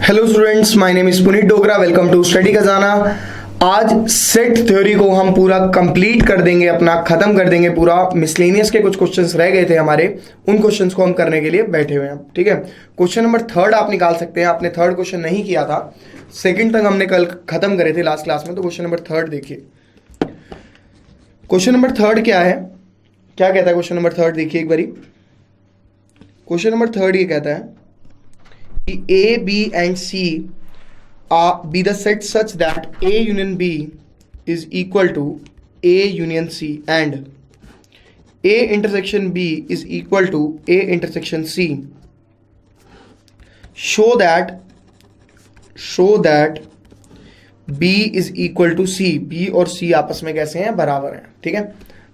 Hello students, my name is Puneet Dogra. Welcome to study Khazana. आज set theory को हम पूरा कंप्लीट कर देंगे, अपना खत्म कर देंगे पूरा। मिसलेनियस के कुछ क्वेश्चंस रह गए थे हमारे, उन क्वेश्चंस को हम करने के लिए बैठे हुए हैं। ठीक है, क्वेश्चन नंबर थर्ड आप निकाल सकते हैं। आपने थर्ड क्वेश्चन नहीं किया था, सेकंड तक हमने कल खत्म करे थे लास्ट क्लास में। तो क्वेश्चन नंबर थर्ड देखिए। क्वेश्चन नंबर थर्ड क्या है, क्या कहता है क्वेश्चन नंबर थर्ड? देखिए एक बारी। क्वेश्चन नंबर थर्ड ये कहता है A, B and C be the set such that A union B is equal to A union C and A intersection B is equal to A intersection C. Show that B is equal to C. B और C आपस में कैसे हैं? बराबर हैं। ठीक है,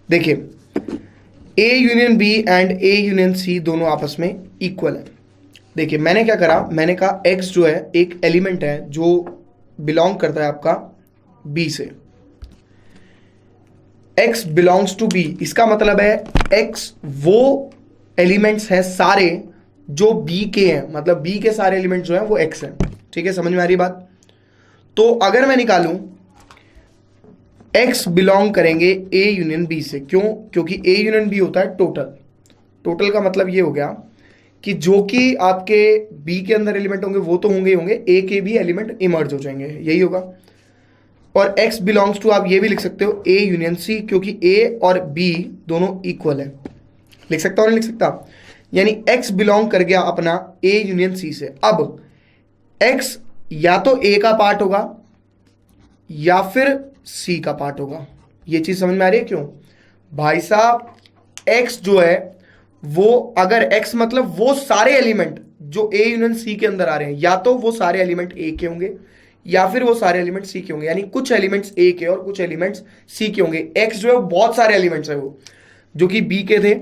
देखिए A union B and A union C दोनों आपस में इक्वल है। देखिए मैंने क्या करा, मैंने कहा x जो है एक एलिमेंट है जो बिलोंग करता है आपका b से। x बिलोंग्स टू b, इसका मतलब है x वो एलिमेंट्स हैं सारे जो b के हैं, मतलब b के सारे एलिमेंट जो हैं वो x हैं। ठीक है, समझ में आ रही बात? तो अगर मैं निकालूं x बिलोंग करेंगे a यूनियन b से, क्यों? क्योंकि a यूनियन b होता है टोटल। टोटल का मतलब ये हो गया कि जो कि आपके बी के अंदर एलिमेंट होंगे वो तो होंगे ही होंगे, ए के भी एलिमेंट इमर्ज हो जाएंगे, यही होगा। और एक्स बिलोंग्स टू आप ये भी लिख सकते हो ए यूनियन सी, क्योंकि ए और बी दोनों इक्वल है। लिख सकता और नहीं लिख सकता? यानी एक्स बिलोंग कर गया अपना ए यूनियन सी से। अब एक्स या तो ए का पार्ट होगा या फिर सी का पार्ट होगा। ये चीज समझ में आ रही है? क्यों भाई साहब, एक्स जो है वो, अगर x मतलब वो सारे एलिमेंट जो a यूनियन c के अंदर आ रहे हैं, या तो वो सारे एलिमेंट a के होंगे या फिर वो सारे एलिमेंट c के होंगे। यानी कुछ एलिमेंट्स a के और कुछ एलिमेंट्स c के होंगे। x जो है बहुत सारे एलिमेंट्स है वो जो कि b के थे।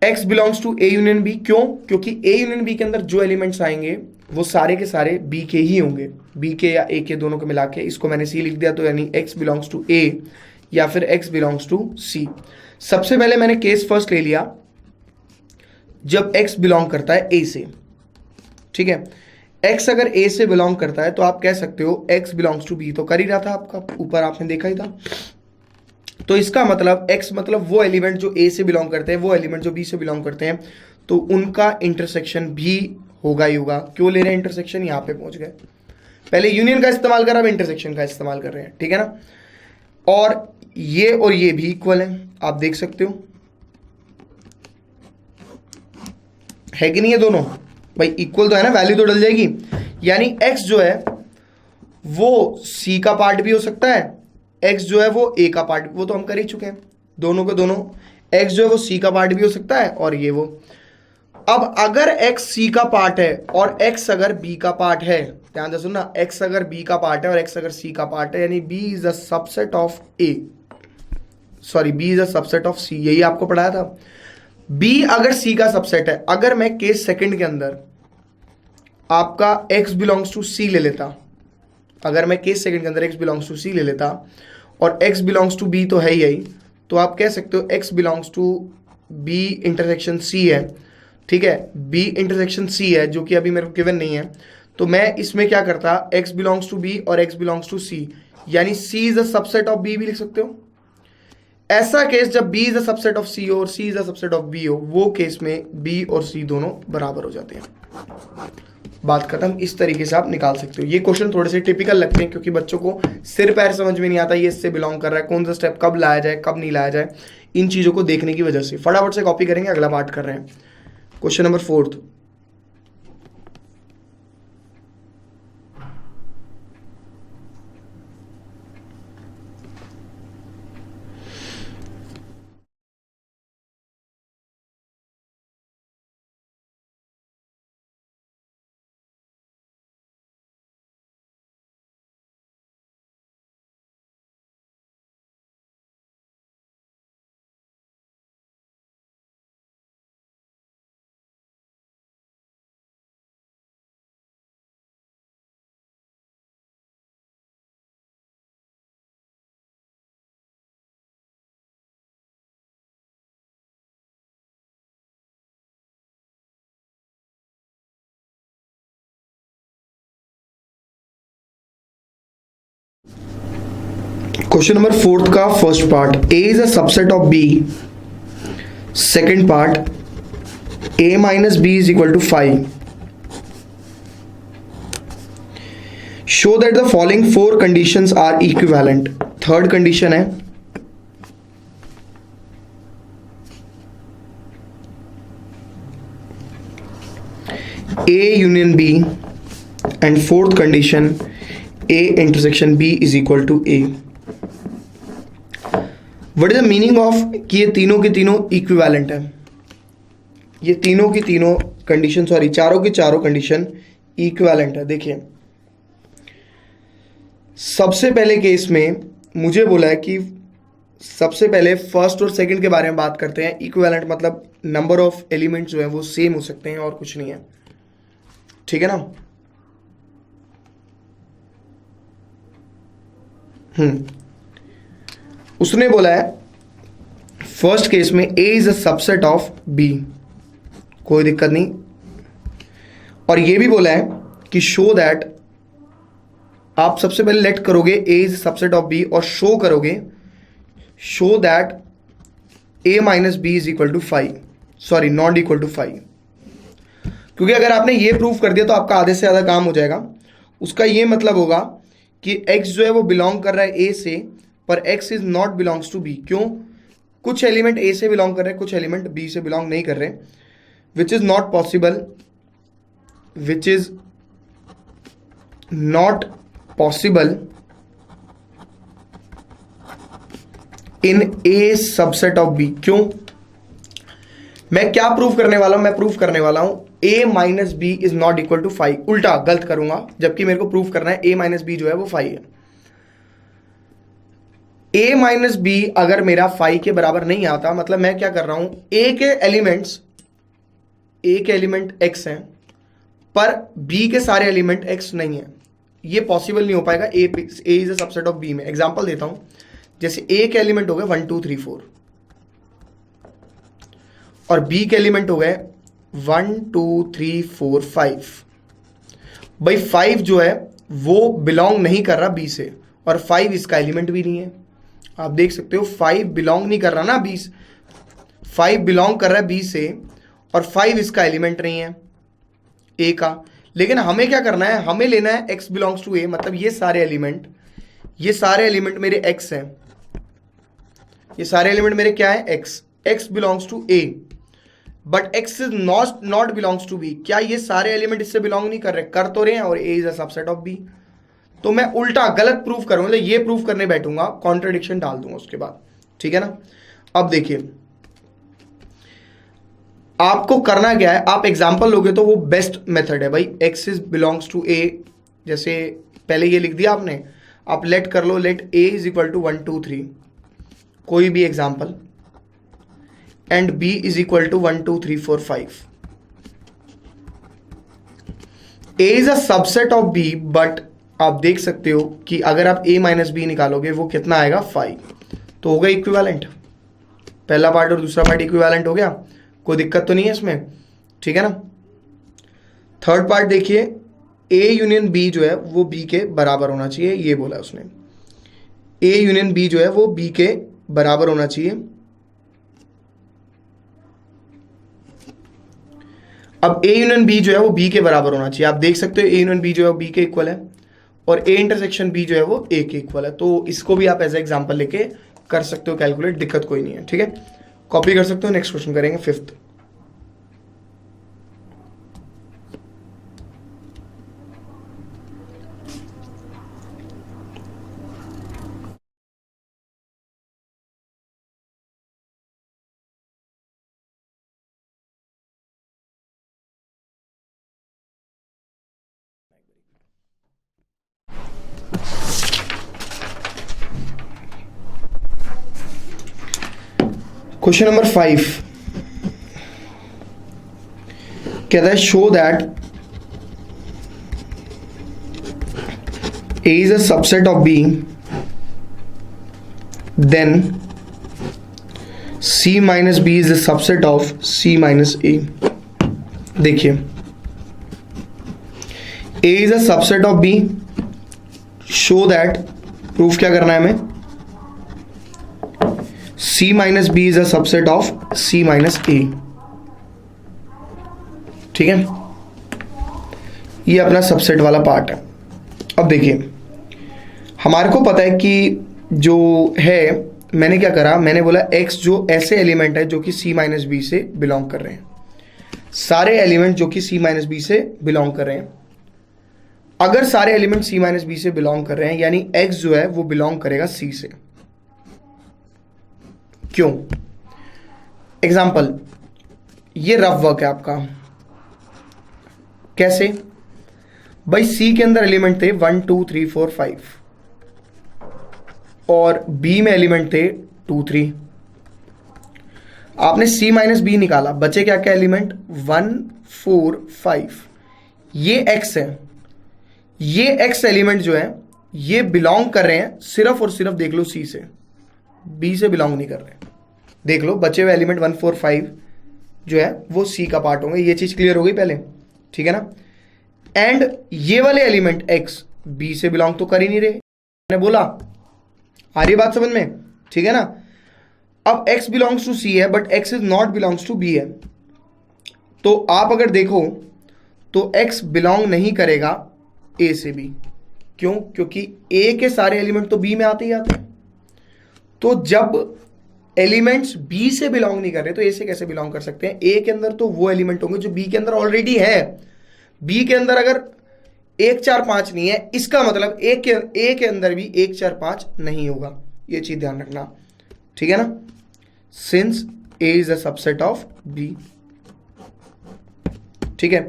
x belongs to a union b, क्यों? क्योंकि a यूनियन b के अंदर जो एलिमेंट्स आएंगे वो सारे के सारे b के ही होंगे, b के या a के दोनों को मिला के। इसको मैंने c लिख दिया, तो यानी x बिलोंग्स टू a या फिर x बिलोंग्स टू c। सबसे पहले मैंने केस फर्स्ट ले लिया जब x बिलोंग करता है a से। ठीक है, x अगर a से बिलोंग करता है तो आप कह सकते हो x बिलोंग्स टू b, तो कर ही रहा था आपका, ऊपर आपने देखा ही था। तो इसका मतलब x मतलब वो एलिमेंट जो a से बिलोंग करते हैं, वो एलिमेंट जो b से बिलोंग करते हैं, तो उनका इंटरसेक्शन भी होगा ही होगा। क्यों ले रहे हैं इंटरसेक्शन? यहां पे पहुंच गए। पहले यूनियन का इस्तेमाल करा, अब इंटरसेक्शन का इस्तेमाल कर रहे हैं। ठीक है ना? और ये भी इक्वल है, आप देख सकते हो, है कि नहीं? है दोनों भाई इक्वल तो है ना, वैल्यू तो डल जाएगी। यानी x जो है वो c का पार्ट भी हो सकता है, x जो है वो a का पार्ट, वो तो हम कर ही चुके हैं। दोनों के दोनों x जो है वो c का पार्ट भी हो सकता है और ये वो। अब अगर x c का पार्ट है और x अगर b का पार्ट है, ध्यान से सुनना, x अगर b का पार्ट है और x अगर c का पार्ट है, यानी b is a subset of a, sorry b is a subset of c, यही आपको पढ़ाया था। b अगर c का सबसेट है, अगर मैं केस सेकंड के अंदर आपका x बिलोंग्स टू c ले लेता, अगर मैं केस सेकंड के अंदर x बिलोंग्स टू c ले लेता और x बिलोंग्स टू b तो है ही, तो आप कह सकते हो x belongs to b intersection c है। ठीक है, b इंटरसेक्शन c है, जो कि अभी मेरे को गिवन नहीं है। तो मैं इसमें क्या करता, x बिलोंग्स टू b और x बिलोंग्स टू c, यानी c is a subset of b भी लिख सकते हो। ऐसा केस जब b is a subset of c हो और c is a subset of b हो, वो केस में b और c दोनों बराबर हो जाते हैं। बात खत्म। इस तरीके से आप निकाल सकते हो। ये क्वेश्चन थोड़े से टिपिकल लगते हैं क्योंकि बच्चों को सिर पैर समझ में नहीं आता, ये इससे बिलोंग कर रहा है, कौन सा स्टेप कब लाया जाए कब नहीं लाया जाए, इन चीजों को देखने की वजह से। फटाफट से कॉपी करेंगे, अगला पार्ट कर रहे हैं। Question number fourth. Question number 4 का first part, A is a subset of B. Second part, a minus b is equal to 5. Show that the following 4 conditions are equivalent. Third condition है A union B, and fourth condition A intersection B is equal to A. What is the meaning of कि ये तीनों के तीनों equivalent है? ये तीनों की तीनों कंडीशन, सॉरी चारों की चारों कंडीशन इक्विवेलेंट है. देखिए, सबसे पहले केस में मुझे बोला है कि सबसे पहले फर्स्ट और सेकंड के बारे में बात करते हैं. इक्विवेलेंट मतलब नंबर ऑफ एलिमेंट्स जो है वो सेम हो सकते हैं और कुछ नहीं है. ठीक है ना. उसने बोला है फर्स्ट केस में A is a subset of B, कोई दिक्कत नहीं. और ये भी बोला है कि शो दैट, आप सबसे पहले लेट करोगे A is subset of B और शो करोगे show that A minus B is equal to 5, sorry not equal to 5. क्योंकि अगर आपने ये प्रूव कर दिया तो आपका आधे से ज़्यादा काम हो जाएगा. उसका ये मतलब होगा कि x जो है वो बिलोंग कर रहा है a से, पर x is not belongs to b. क्यों? कुछ एलिमेंट a से बिलोंग कर रहे हैं, कुछ एलिमेंट b से बिलोंग नहीं कर रहे, which is not possible, which is not possible in a subset of b. क्यों? मैं क्या प्रूव करने वाला हूं? मैं प्रूव करने वाला हूं a minus B is not equal to 5. उल्टा गलत करूंगा, जबकि मेरे को प्रूव करना है a माइनस बी जो है वो 5 है. a माइनस बी अगर मेरा 5 के बराबर नहीं आता, मतलब मैं क्या कर रहा हूं, a के एलिमेंट x हैं पर b के सारे एलिमेंट x नहीं है. ये पॉसिबल नहीं हो पाएगा a is a subset of b में. एग्जांपल देता हूं, जैसे a के एलिमेंट हो गए 1 2 3 4 और b के एलिमेंट हो गए 1 2 3 4 5. भाई 5 जो है वो बिलोंग नहीं कर रहा b से, और 5 इसका एलिमेंट भी नहीं है. आप देख सकते हो 5 बिलोंग नहीं कर रहा ना 20, 5 बिलोंग कर रहा है b से और 5 इसका एलिमेंट नहीं है a का. लेकिन हमें क्या करना है, हमें लेना है x बिलोंग्स टू a, मतलब ये सारे एलिमेंट मेरे x हैं. ये सारे एलिमेंट मेरे क्या है, x belongs to a, but x is not belongs to b. क्या ये सारे एलिमेंट इससे बिलोंग नहीं कर रहे? कर तो रहे हैं, और a is a subset of b. तो मैं उल्टा गलत प्रूफ करूंगा, मतलब ये प्रूफ करने बैठूंगा, कॉन्ट्रडिक्शन डाल दूंगा उसके बाद. ठीक है ना. अब देखिए आपको करना क्या है, आप एग्जांपल लोगे तो वो बेस्ट मेथड है भाई. x is belongs to a, जैसे पहले ये लिख दिया आपने, आप लेट कर लो, let a is equal to 1 2 3, कोई भी example, and b is equal to 1 2 3 4 5. a is a subset of b, but आप देख सकते हो कि अगर आप a माइनस बी निकालोगे वो कितना आएगा, 5. तो होगा इक्विवेलेंट. पहला पार्ट और दूसरा पार्ट इक्विवेलेंट हो गया, कोई दिक्कत तो नहीं है इसमें. ठीक है ना. थर्ड पार्ट देखिए, a यूनियन b जो है वो b के बराबर होना चाहिए, ये बोला उसने. a यूनियन b जो है वो b के बराबर होना चाहिए. अब a यूनियन b जो है वो b के बराबर होना चाहिए. आप देख सकते हो a यूनियन b जो है वो b के इक्वल है, और a इंटरसेक्शन b जो है वो a के इक्वल है. तो इसको भी आप एज एग्जांपल लेके कर सकते हो कैलकुलेट, दिक्कत कोई नहीं है. ठीक है, कॉपी कर सकते हो. नेक्स्ट क्वेश्चन करेंगे, फिफ्थ. क्वेश्चन नंबर 5 कहता है show that A is a subset of B, then C minus B is a subset of C minus A. देखिए A is a subset of B, show that, proof क्या करना है हमें, C minus B is a subset of C minus A. ठीक है, ये अपना subset वाला पार्ट है। अब देखिए, हमारे को पता है कि जो है, मैंने क्या करा, मैंने बोला x जो ऐसे एलिमेंट है जो कि C माइनस बी से बिलोंग कर रहे हैं, सारे एलिमेंट जो कि C माइनस बी से बिलोंग कर रहे हैं। अगर सारे एलिमेंट C माइनस बी से बिलोंग कर रहे हैं यानी x जो है वो बिलोंग करेगा C से। क्यों? एग्जाम्पल, ये रफ वर्क है आपका। कैसे भाई? C के अंदर एलिमेंट थे 1 2 3 4 5 और B में एलिमेंट थे 2 3। आपने C माइनस बी निकाला, बचे क्या क्या एलिमेंट? 1 4 5। ये x है, ये x एलिमेंट जो है ये बिलोंग कर रहे हैं सिर्फ और सिर्फ, देख लो, C से, B से बिलोंग नहीं कर रहे। देख लो, बचे हुए एलिमेंट 1 4 5 जो है वो C का पार्ट होंगे। ये चीज क्लियर हो गई पहले, ठीक है ना? एंड ये वाले एलिमेंट x B से बिलोंग तो कर ही नहीं रहे, मैंने बोला। आ रही बात समझ में? ठीक है ना? अब x बिलोंग्स टू C है but x is not belongs to B है। तो आप अगर देखो तो x बिलोंग नहीं करेगा A से B। क्यों? क्योंकि A के सारे एलिमेंट तो B में आते ही आते हैं। तो जब एलिमेंट्स B से बिलोंग नहीं कर रहे तो A से कैसे बिलोंग कर सकते हैं? A के अंदर तो वो एलिमेंट होंगे जो B के अंदर ऑलरेडी है। B के अंदर अगर 1 4 5 नहीं है, इसका मतलब A के अंदर भी 1 4 5 नहीं होगा। ये चीज ध्यान रखना, ठीक है ना? Since A is a subset of B। ठीक है,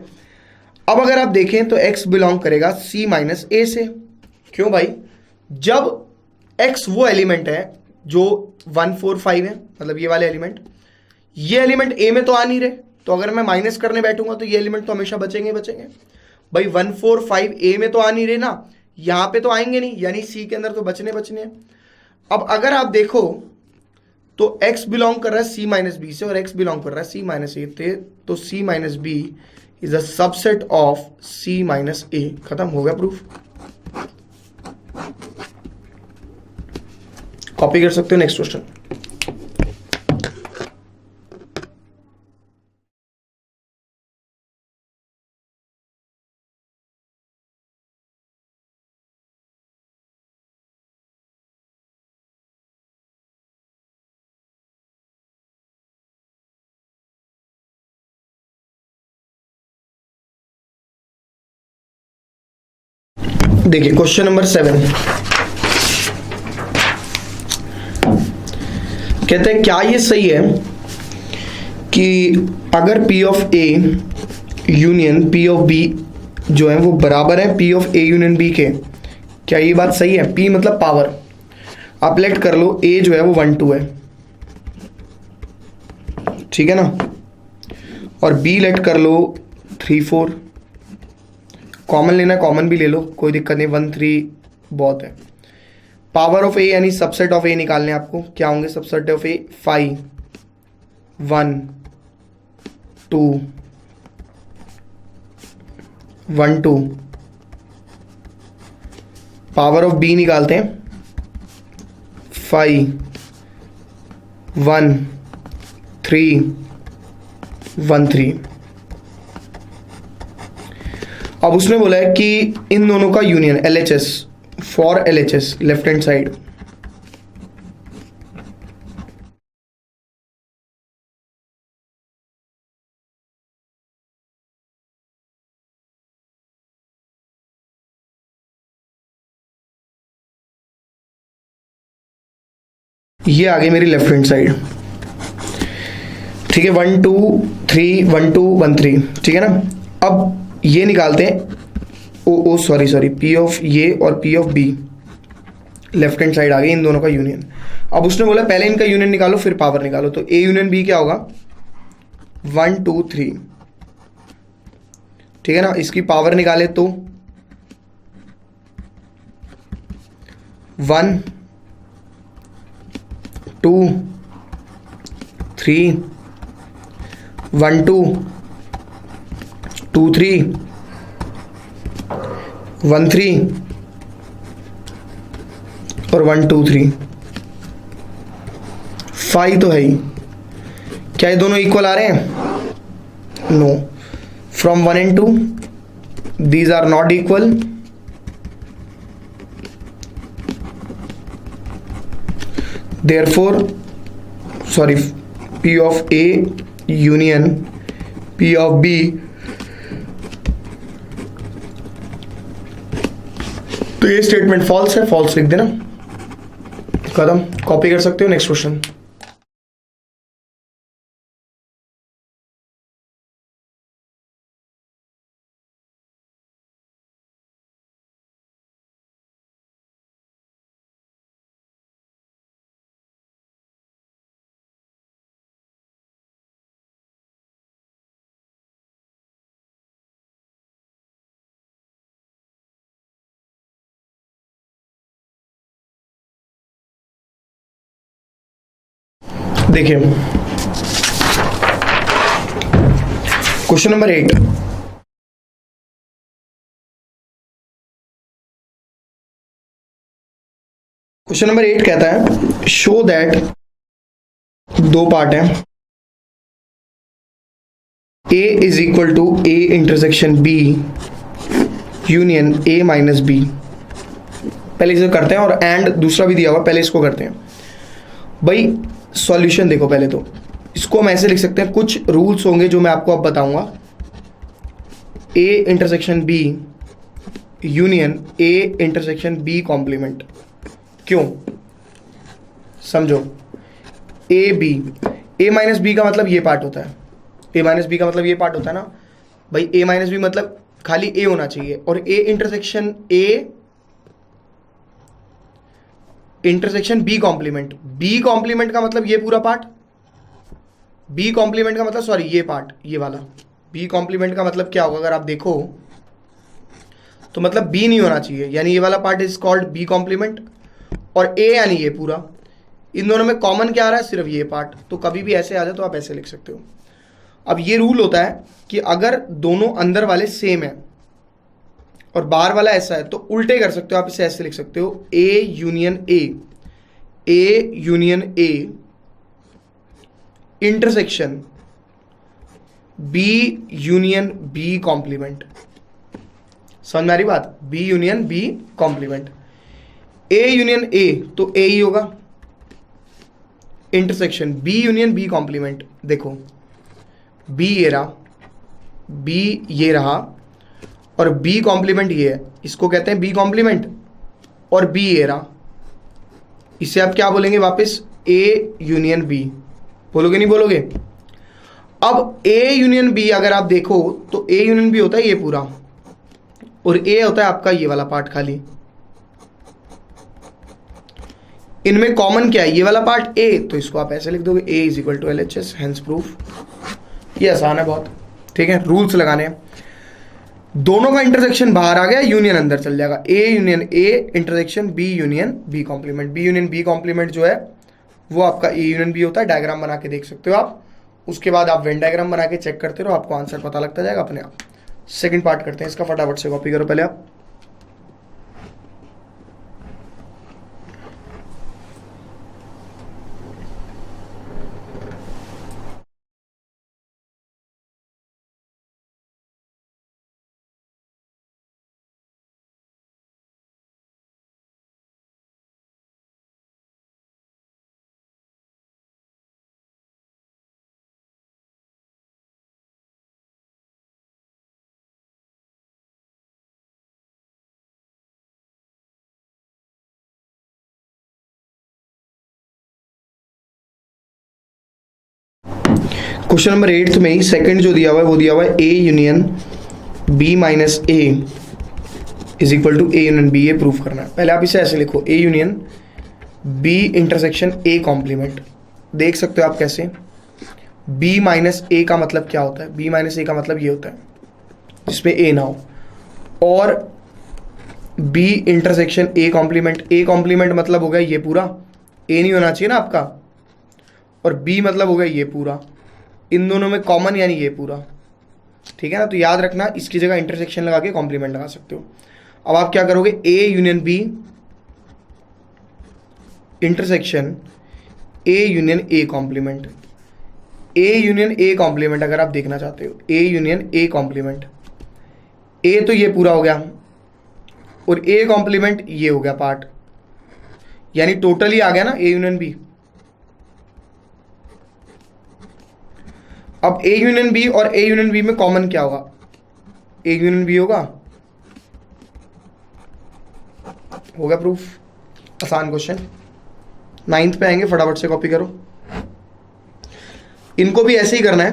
अब अगर आप देखें तो x बिलोंग करेगा C माइनस ए से। क्यों भाई? जब x वो एलिमेंट है जो 1 4 5 है, मतलब ये वाले एलिमेंट, ये एलिमेंट A में तो आ नहीं रहे, तो अगर मैं माइनस करने बैठूंगा तो ये एलिमेंट तो हमेशा बचेंगे बचेंगे। भाई 1 4 5 A में तो आ नहीं रहे ना, यहां पे तो आएंगे नहीं, यानी C के अंदर तो बचने बचने। अब अगर आप देखो तो x बिलोंग कर रहा है C माइनस बी से और x बिलोंग कर रहा है C माइनस ए थे, तो C minus B is a subset of C minus A. खत्म हो गया प्रूफ। कॉपी कर सकते हो नेक्स्ट क्वेश्चन। देखिए क्वेश्चन नंबर 7 कहते हैं क्या ये सही है कि अगर P of A union P of B जो है वो बराबर है P of A union B के? क्या ये बात सही है? P मतलब पावर। आप लेट कर लो, A जो है वो 1 2 है, ठीक है ना, और B लेट कर लो 3 4। कॉमन लेना, कॉमन भी ले लो, कोई दिक्कत नहीं, 1 3 बहुत है। पावर ऑफ A यानी सबसेट ऑफ A निकालने आपको। क्या होंगे subset of A? 5 1 2 1 2। Power of B निकालते हैं, 5 1 3 1 3। अब उसने बोला है कि इन दोनों का union LHS, for LHS left hand side. ये आ गई मेरी लेफ्ट हैंड साइड, ठीक है। 1 2 3 1 2 1 3, ठीक है ना। अब ये निकालते हैं, ओ सॉरी P ऑफ ये और P of B left hand side आ गई, इन दोनों का यूनियन। अब उसने बोला पहले इनका यूनियन निकालो फिर पावर निकालो, तो A यूनियन B क्या होगा? 1 2 3, ठीक है ना। इसकी पावर निकाले तो 1 2 3 1 2 2 3 1 3 और 1 2 3 फाइव तो है ही। क्या ये दोनों इक्वल आ रहे हैं? No. From 1 and 2 these are not equal. Therefore sorry, P of A union P of B तो ये स्टेटमेंट फॉल्स है, फॉल्स लिख देना, खत्म। कॉपी कर सकते हो। Next question. देखिए क्वेश्चन नंबर 8। क्वेश्चन नंबर 8 कहता है शो दैट, दो पार्ट है, A is equal to A intersection B union A minus B। पहले इसे करते हैं और एंड दूसरा भी दिया हुआ, पहले इसको करते हैं भाई। सॉल्यूशन देखो, पहले तो इसको हम ऐसे लिख सकते हैं, कुछ रूल्स होंगे जो मैं आपको अब बताऊंगा। A intersection B union A intersection B complement. क्यों? समझो। A माइनस बी का मतलब ये पार्ट होता है, A माइनस बी का मतलब ये पार्ट होता है ना भाई। A माइनस बी मतलब खाली A होना चाहिए, और A intersection B complement. B complement का मतलब ये पूरा पार्ट, B कॉम्प्लीमेंट का मतलब सॉरी ये पार्ट, ये वाला B कॉम्प्लीमेंट का मतलब क्या होगा अगर आप देखो तो मतलब B नहीं होना चाहिए, यानी ये वाला part is called B complement, और A यानी ये पूरा। इन दोनों में कॉमन क्या आ रहा है? सिर्फ ये पार्ट। तो कभी भी ऐसे आ जाए तो आप ऐसे लिख सकते हो। अब ये रूल होता है कि अगर दोनों अंदर वाले सेम है और बाहर वाला ऐसा है तो उल्टे कर सकते हो, आप इसे ऐसे लिख सकते हो A union A intersection B union B complement. समझ में आ रही बात? B union B complement. A union A तो A ही होगा, intersection B union B complement. देखो B ये रहा, B ये रहा, और B कॉम्प्लीमेंट ये है, इसको कहते हैं B कॉम्प्लीमेंट, और B ये रहा, इसे आप क्या बोलेंगे वापस? A union B। बोलोगे नहीं बोलोगे? अब A यूनियन B अगर आप देखो तो A यूनियन B होता है ये पूरा, और A होता है आपका ये वाला पार्ट खाली। इनमें कॉमन क्या है? ये वाला पार्ट A, तो इसको आप ऐसे लिख दोगे A is equal to LHS, hence proof. ये आसान है बहुत, ठीक है। रूल्स लगाने हैं, दोनों का इंटरसेक्शन बाहर आ गया, यूनियन अंदर चल जाएगा। A union A intersection B union B complement. B union B complement जो है वो आपका A यूनियन B होता है। डायग्राम बना के देख सकते हो आप, उसके बाद आप वेन डायग्राम बना के चेक करते रहो, आपको आंसर पता लगता जाएगा अपने आप। सेकंड पार्ट करते हैं इसका, फटाफट से कॉपी करो पहले आप। क्वेश्चन नंबर 8 में ही सेकंड जो दिया हुआ है वो दिया हुआ है A union B minus A is equal to A union B। ये प्रूफ करना है। पहले आप इसे ऐसे लिखो, A union B intersection A complement. देख सकते हो आप कैसे? B माइनस A का मतलब क्या होता है? B माइनस A का मतलब ये होता है जिसमें A ना हो, और B intersection A complement. A complement मतलब हो गया ये पूरा, A नहीं होना चाहिए ना आपका, और B मतलब हो गया ये पूरा। इन दोनों में कॉमन यानी ये पूरा, ठीक है ना। तो याद रखना, इसकी जगह इंटरसेक्शन लगा के कॉम्प्लीमेंट लगा सकते हो। अब आप क्या करोगे? A union B intersection A union A complement, A union A complement अगर आप देखना चाहते हो, ए यूनियन ए कॉम्प्लीमेंट, ए तो ये पूरा हो गया और ए कॉम्प्लीमेंट ये हो गया पार्ट, यानी टोटल ही आ गया ना ए यूनियन बी। अब ए यूनियन बी और ए यूनियन बी में कॉमन क्या होगा, ए यूनियन बी होगा प्रूफ। आसान क्वेश्चन, 9th पे आएंगे, फटाफट से कॉपी करो। इनको भी ऐसे ही करना है,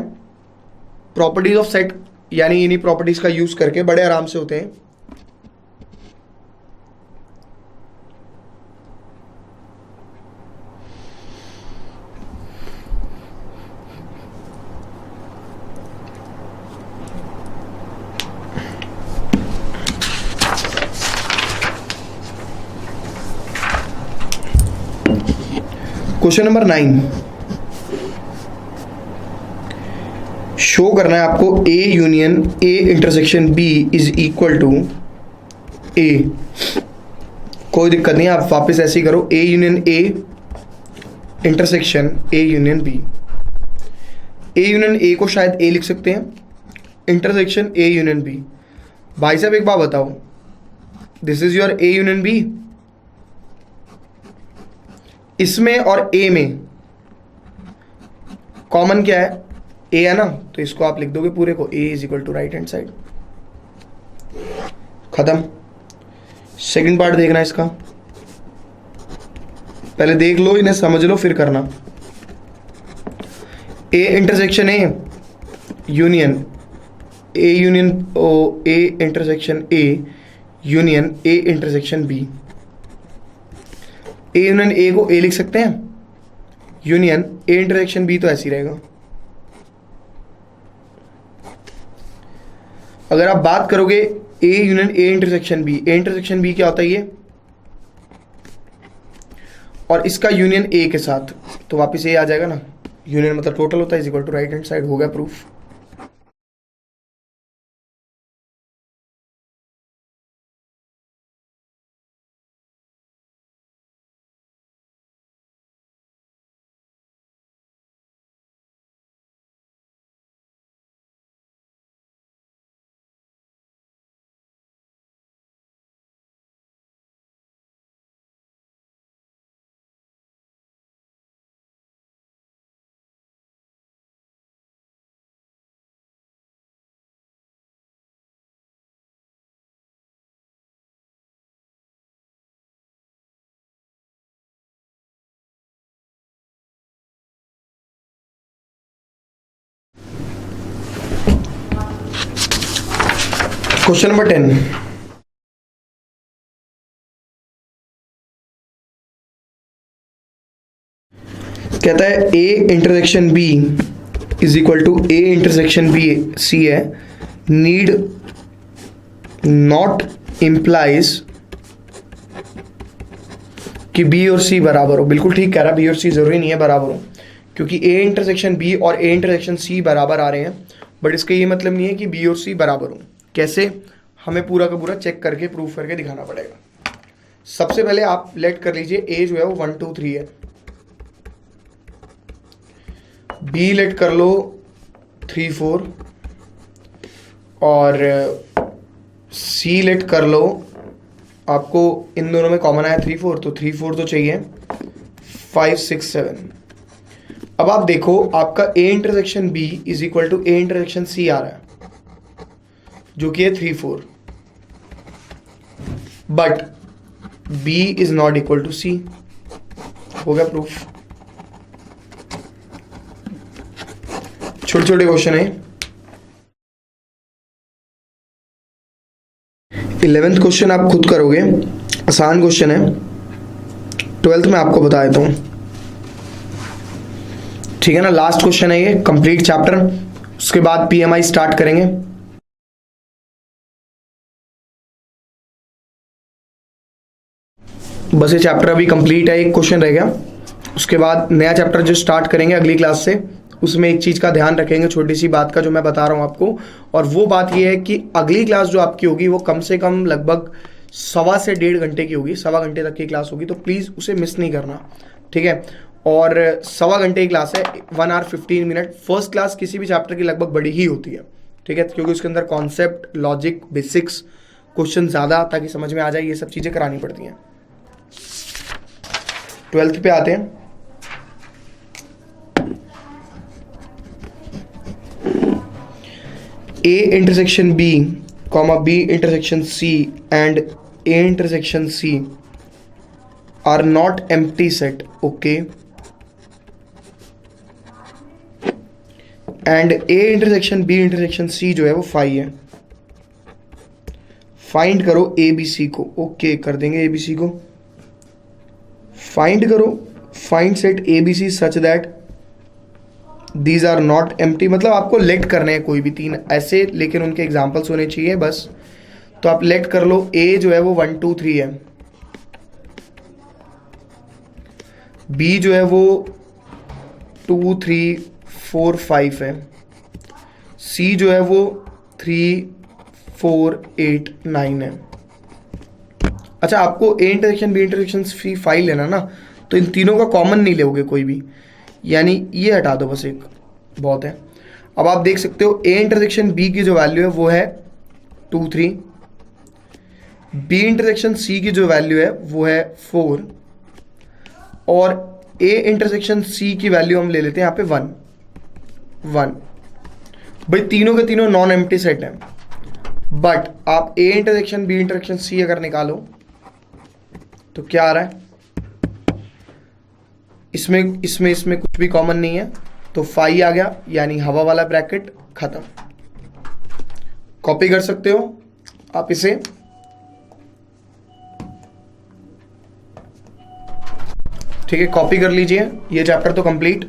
प्रॉपर्टीज ऑफ सेट, यानी इन्हीं प्रॉपर्टीज का यूज करके बड़े आराम से होते हैं। क्वेश्चन नंबर 9, शो करना है आपको A union A intersection B is equal to A. कोई दिक्कत नहीं, आप वापस ऐसे ही करो, A union A intersection A union B. A union A को शायद ए लिख सकते हैं, इंटरसेक्शन ए यूनियन बी। भाई साहब एक बात बताओ, this is your A union B, इसमें और ए में कॉमन क्या है, ए है ना, तो इसको आप लिख दोगे पूरे को, A is equal to right hand side, खत्म। सेकंड पार्ट देखना इसका, पहले देख लो, इन्हें समझ लो फिर करना। A intersection A union A union ओ A intersection A union A intersection B. A union A को ए लिख सकते हैं, यूनियन ए इंटरसेक्शन बी तो ऐसे ही रहेगा। अगर आप बात करोगे A union A intersection B, A intersection B क्या होता है ये, और इसका यूनियन ए के साथ, तो वापस ए आ जाएगा ना, यूनियन मतलब टोटल होता है, is equal to right hand side, हो गया प्रूफ। क्वेश्चन नंबर 10, कहता है A intersection B is equal to A intersection B C है, नीड नॉट इम्प्लाइज कि बी और सी बराबर हो। बिल्कुल ठीक कह रहा है, बी और सी जरूरी नहीं है बराबर हो, क्योंकि ए इंटरसेक्शन बी और ए इंटरसेक्शन सी बराबर आ रहे हैं, बट इसका ये मतलब नहीं है कि बी और सी बराबर हो। कैसे, हमें पूरा का पूरा चेक करके प्रूफ करके दिखाना पड़ेगा। सबसे पहले आप लेट कर लीजिए, ए जो है वो 1 2 3 है, बी लेट कर लो 3 4, और सी लेट कर लो, आपको इन दोनों में कॉमन आया 3 4, तो 3 4 तो चाहिए, 5 6 7। अब आप देखो, आपका A intersection B is equal to A intersection C आ रहा है, जो कि है 3 4, but B is not equal to C. हो गया प्रूफ। छोटे छोटे क्वेश्चन है। 11th क्वेश्चन आप खुद करोगे, आसान क्वेश्चन है, 12th में आपको बता देता हूं, ठीक है ना। लास्ट क्वेश्चन है ये, कंप्लीट चैप्टर, उसके बाद पीएमआई स्टार्ट करेंगे। बस ये चैप्टर अभी कंप्लीट है, एक क्वेश्चन रह गया, उसके बाद नया चैप्टर जो स्टार्ट करेंगे अगली क्लास से, उसमें एक चीज़ का ध्यान रखेंगे, छोटी सी बात का जो मैं बता रहा हूँ आपको, और वो बात ये है कि अगली क्लास जो आपकी होगी वो कम से कम लगभग 1.25 से 1.5 घंटे की होगी, 1.25 घंटे तक की क्लास होगी, तो प्लीज़ उसे मिस नहीं करना, ठीक है। और 1.25 घंटे की क्लास है, 1 hour 15 minute। फर्स्ट क्लास किसी भी चैप्टर की लगभग बड़ी ही होती है, ठीक है, क्योंकि उसके अंदर कॉन्सेप्ट, लॉजिक, बेसिक्स, क्वेश्चन ज़्यादा ताकि समझ में आ जाए, ये सब चीज़ें करानी पड़ती हैं। 12th पे आते हैं। A intersection B, B intersection C and A intersection C are not empty set, okay, and A intersection B intersection C जो है वो फाई है। फाइंड करो ए बी सी को, ओके कर देंगे ए बी सी को। फाइंड करो, find set A B C such that these are not empty, मतलब आपको लेट करने हैं कोई भी 3 ऐसे, लेकिन उनके एग्जाम्पल्स होने चाहिए बस। तो आप लेट कर लो, ए जो है वो 1 2 3 है, बी जो है वो 2 3 4 5 है, सी जो है वो 3 4 8 9 है। अच्छा, आपको A intersection B intersection C फाइल लेना ना, तो इन तीनों का कॉमन नहीं लोगे कोई भी, यानी ये हटा दो बस, एक बहुत है। अब आप देख सकते हो ए इंटरसेक्शन बी की जो वैल्यू है वो है 2 3, बी इंटरसेक्शन सी की जो वैल्यू है वो है 4, और ए इंटरसेक्शन सी की वैल्यू हम ले लेते हैं यहाँ पे 1 1। भाई तीनों के तीनों नॉन एम्प्टी सेट हैं, बट आप A intersection B intersection C अगर निकालो तो क्या आ रहा है, इसमें कुछ भी कॉमन नहीं है, तो फाई आ गया, यानी हवा वाला ब्रैकेट खत्म। कॉपी कर सकते हो आप इसे, ठीक है, कॉपी कर लीजिए। ये चैप्टर तो कंप्लीट।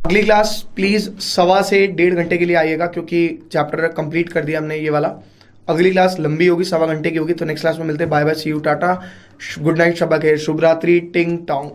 अगली क्लास प्लीज 1.25 से 1.5 घंटे के लिए आइएगा, क्योंकि चैप्टर कंप्लीट कर दिया हमने ये वाला। अगली क्लास लंबी होगी, 1.25 घंटे की होगी। तो नेक्स्ट क्लास में मिलते हैं। Bye bye, see you, tata, good night, शब्बा खैर, शुभ रात्रि, टिंग टोंग।